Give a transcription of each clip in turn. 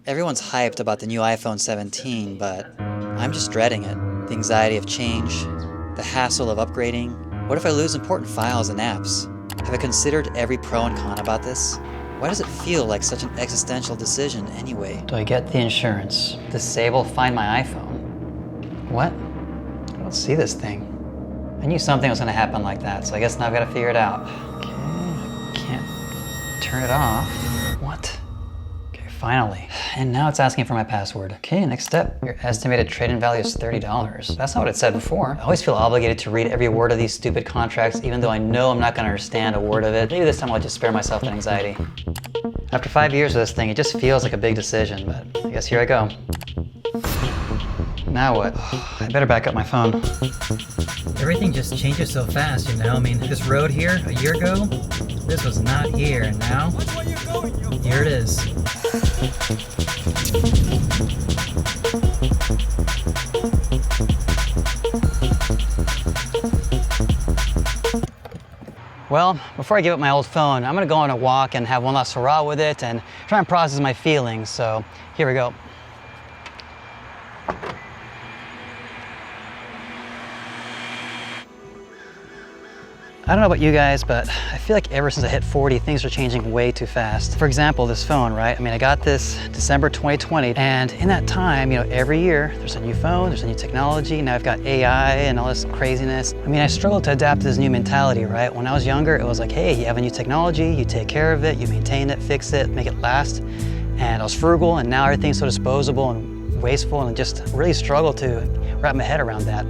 Everyone's hyped about the new iPhone 17, but I'm just dreading it. The anxiety of change, the hassle of upgrading. What if I lose important files and apps? Have I considered every pro and con about this? Why does it feel like such an existential decision anyway? Do I get the insurance? Disable Find My iPhone? What? I don't see this thing. I knew something was gonna happen like that, so I guess now I've gotta figure it out. Okay, I can't turn it off. What? Okay, finally. And now it's asking for my password. Okay, next step. Your estimated trade-in value is $30. That's not what it said before. I always feel obligated to read every word of these stupid contracts, even though I know I'm not gonna understand a word of it. Maybe this time I'll just spare myself that anxiety. After 5 years of this thing, it just feels like a big decision, but I guess here I go. Now what? I better back up my phone. Everything just changes so fast, you know? I mean, this road here, a year ago, this was not here, and now, here it is. Well, before I give up my old phone, I'm gonna go on a walk and have one last hurrah with it and try and process my feelings, so here we go. I don't know about you guys, but I feel like ever since I hit 40, things are changing way too fast. For example, this phone, right? I mean, I got this December 2020, and in that time, you know, every year there's a new phone, there's a new technology. Now I've got AI and all this craziness. I mean, I struggled to adapt to this new mentality, right? When I was younger, it was like, hey, you have a new technology, you take care of it, you maintain it, fix it, make it last. And I was frugal, and now everything's so disposable and wasteful, and just really struggle to wrap my head around that.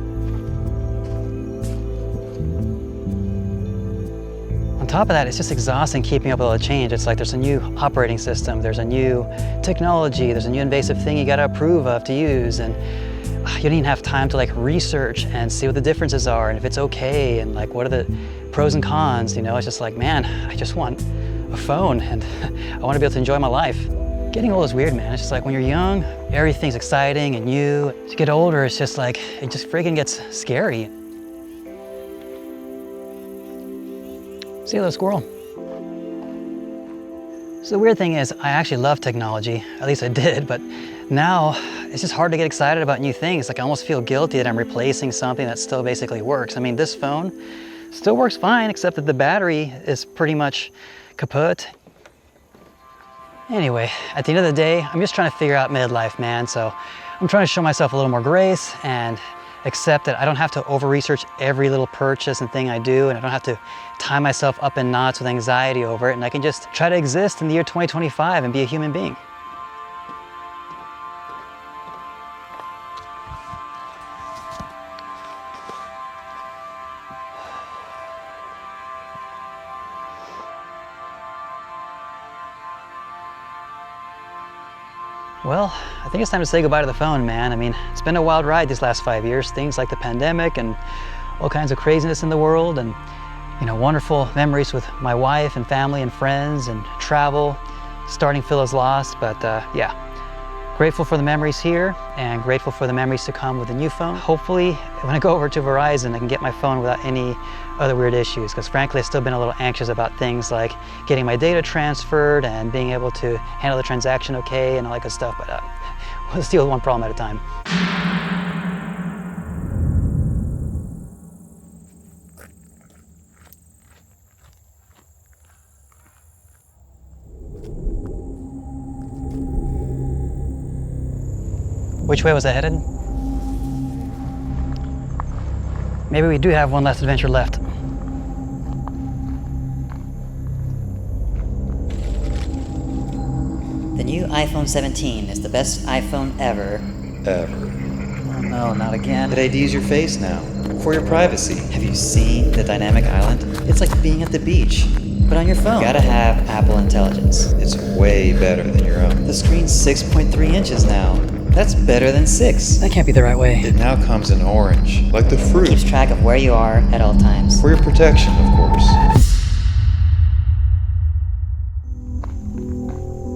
On top of that, it's just exhausting keeping up with all the change. It's like there's a new operating system, there's a new technology, there's a new invasive thing you gotta approve of to use, and you don't even have time to like research and see what the differences are and if it's okay and like what are the pros and cons, you know? It's just like, man, I just want a phone and I wanna be able to enjoy my life. Getting old is weird, man. It's just like when you're young, everything's exciting and new. As you get older, it's just like, it just freaking gets scary. See a little squirrel. So the weird thing is, I actually love technology. At least I did, but now it's just hard to get excited about new things. Like I almost feel guilty that I'm replacing something that still basically works. I mean, this phone still works fine, except that the battery is pretty much kaput. Anyway, at the end of the day, I'm just trying to figure out midlife, man. So I'm trying to show myself a little more grace and accept that I don't have to over-research every little purchase and thing I do, and I don't have to tie myself up in knots with anxiety over it, and I can just try to exist in the year 2025 and be a human being. Well, I think it's time to say goodbye to the phone, man. I mean, it's been a wild ride these last 5 years. Things like the pandemic and all kinds of craziness in the world, and you know, wonderful memories with my wife and family and friends and travel, starting feel as lost, but yeah. Grateful for the memories here and grateful for the memories to come with the new phone. Hopefully, when I go over to Verizon, I can get my phone without any other weird issues, because frankly, I've still been a little anxious about things like getting my data transferred and being able to handle the transaction okay and all that good stuff, but we'll deal with one problem at a time. Which way was I headed? Maybe we do have one last adventure left. The new iPhone 17 is the best iPhone ever. Oh no, not again. It IDs your face now, for your privacy. Have you seen the dynamic island? It's like being at the beach, but on your phone. You gotta have Apple Intelligence. It's way better than your own. The screen's 6.3 inches now. That's better than 6. That can't be the right way. It now comes in orange, like the fruit. Keeps track of where you are at all times. For your protection, of course.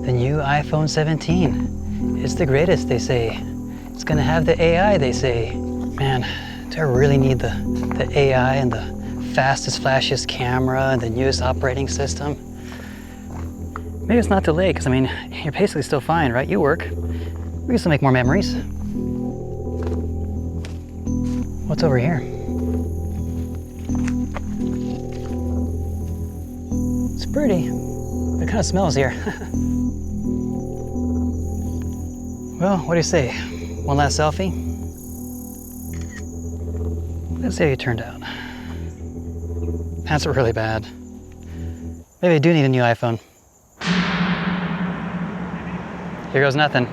The new iPhone 17. It's the greatest, they say. It's gonna have the AI, they say. Man, do I really need the AI and the fastest, flashiest camera and the newest operating system? Maybe it's not too late, because I mean, you're basically still fine, right? You work. We can still make more memories. What's over here? It's pretty. It kind of smells here. Well, what do you say? One last selfie? Let's see how you turned out. That's really bad. Maybe I do need a new iPhone. Here goes nothing.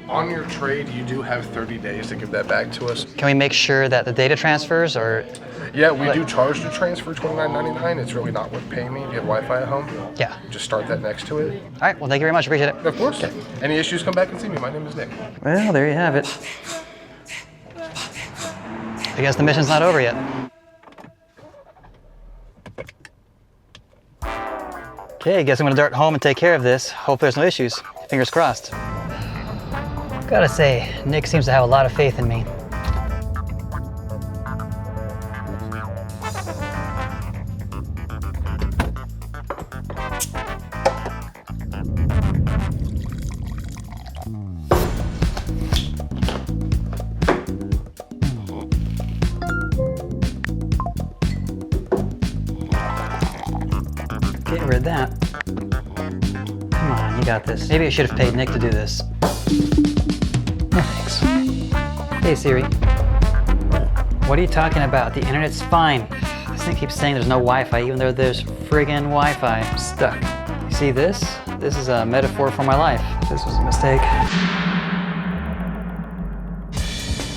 On your trade, you do have 30 days to give that back to us. Can we make sure that the data transfers, or? Yeah, we do charge the transfer $29.99. It's really not worth paying me. Do you have Wi-Fi at home? Yeah. Just start that next to it. All right, well, thank you very much, appreciate it. Of course. Any issues, come back and see me. My name is Nick. Well, there you have it. I guess the mission's not over yet. Okay, I guess I'm gonna dart home and take care of this. Hope there's no issues. Fingers crossed. Gotta say, Nick seems to have a lot of faith in me. Get rid of that. Come on, you got this. Maybe I should have paid Nick to do this. No thanks. Hey Siri. What are you talking about? The internet's fine. This thing keeps saying there's no Wi-Fi even though there's friggin' Wi-Fi. I'm stuck. You see this? This is a metaphor for my life. This was a mistake.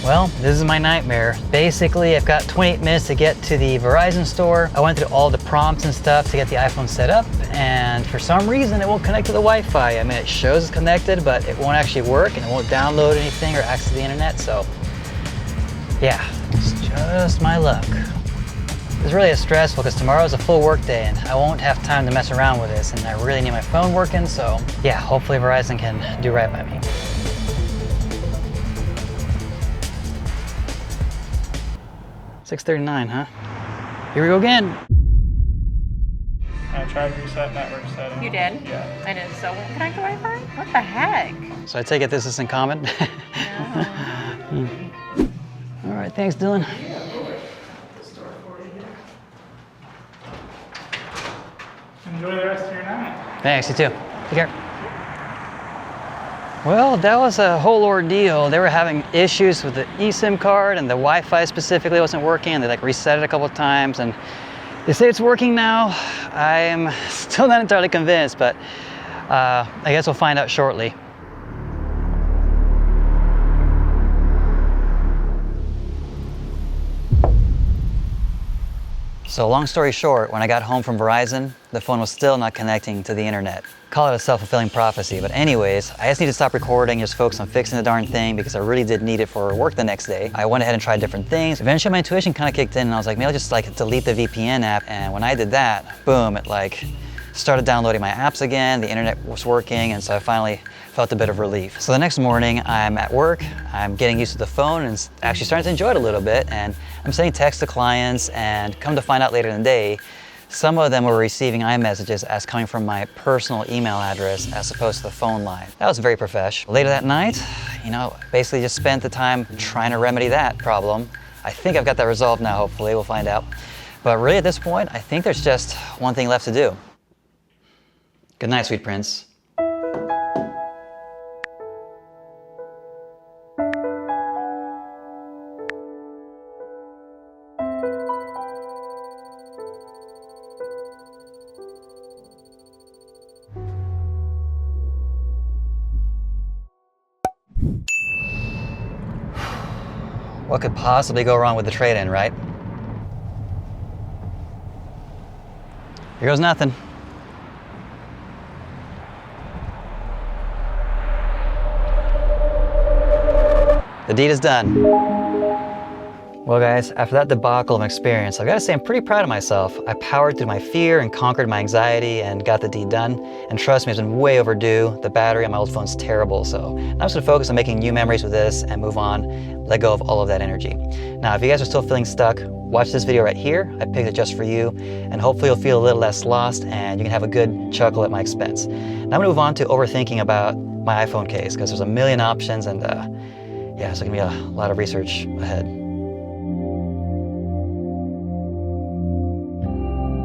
Well, this is my nightmare. Basically, I've got 28 minutes to get to the Verizon store. I went through all the prompts and stuff to get the iPhone set up, and for some reason it won't connect to the Wi-Fi. I mean, it shows it's connected, but it won't actually work, and it won't download anything or access the internet, so yeah, it's just my luck. It's really stressful because tomorrow's a full work day, and I won't have time to mess around with this, and I really need my phone working, so yeah, hopefully Verizon can do right by me. $6.39, huh? Here we go again. I tried reset network settings. You did? Yeah. I did. So won't connect to Wi-Fi? What the heck? So I take it this isn't common? No. All right, thanks, Dylan. Enjoy the rest of your night. Thanks, you too. Take care. Well, that was a whole ordeal. They were having issues with the eSIM card, and the Wi-Fi specifically wasn't working. They like reset it a couple of times, and they say it's working now. I'm still not entirely convinced, but I guess we'll find out shortly. So long story short, when I got home from Verizon, the phone was still not connecting to the internet. Call it a self-fulfilling prophecy, but anyways, I just need to stop recording, just focus on fixing the darn thing because I really did need it for work the next day. I went ahead and tried different things. Eventually my intuition kind of kicked in and I was like, maybe I'll just like delete the VPN app, and when I did that, boom, it like started downloading my apps again, the internet was working, and so I finally felt a bit of relief. So the next morning, I'm at work, I'm getting used to the phone and actually starting to enjoy it a little bit, and I'm sending texts to clients, and come to find out later in the day, some of them were receiving iMessages as coming from my personal email address as opposed to the phone line. That was very professional. Later that night, basically just spent the time trying to remedy that problem. I think I've got that resolved now, hopefully, we'll find out. But really at this point, I think there's just one thing left to do. Good night, sweet prince. What could possibly go wrong with the trade-in, right? Here goes nothing. The deed is done. Well guys, after that debacle of an experience, I've got to say I'm pretty proud of myself. I powered through my fear and conquered my anxiety and got the deed done. And trust me, it's been way overdue. The battery on my old phone's terrible, so I'm just gonna focus on making new memories with this and move on, let go of all of that energy. Now, if you guys are still feeling stuck, watch this video right here. I picked it just for you, and hopefully you'll feel a little less lost and you can have a good chuckle at my expense. Now I'm gonna move on to overthinking about my iPhone case, because there's a million options and yeah, so it's gonna be a lot of research ahead.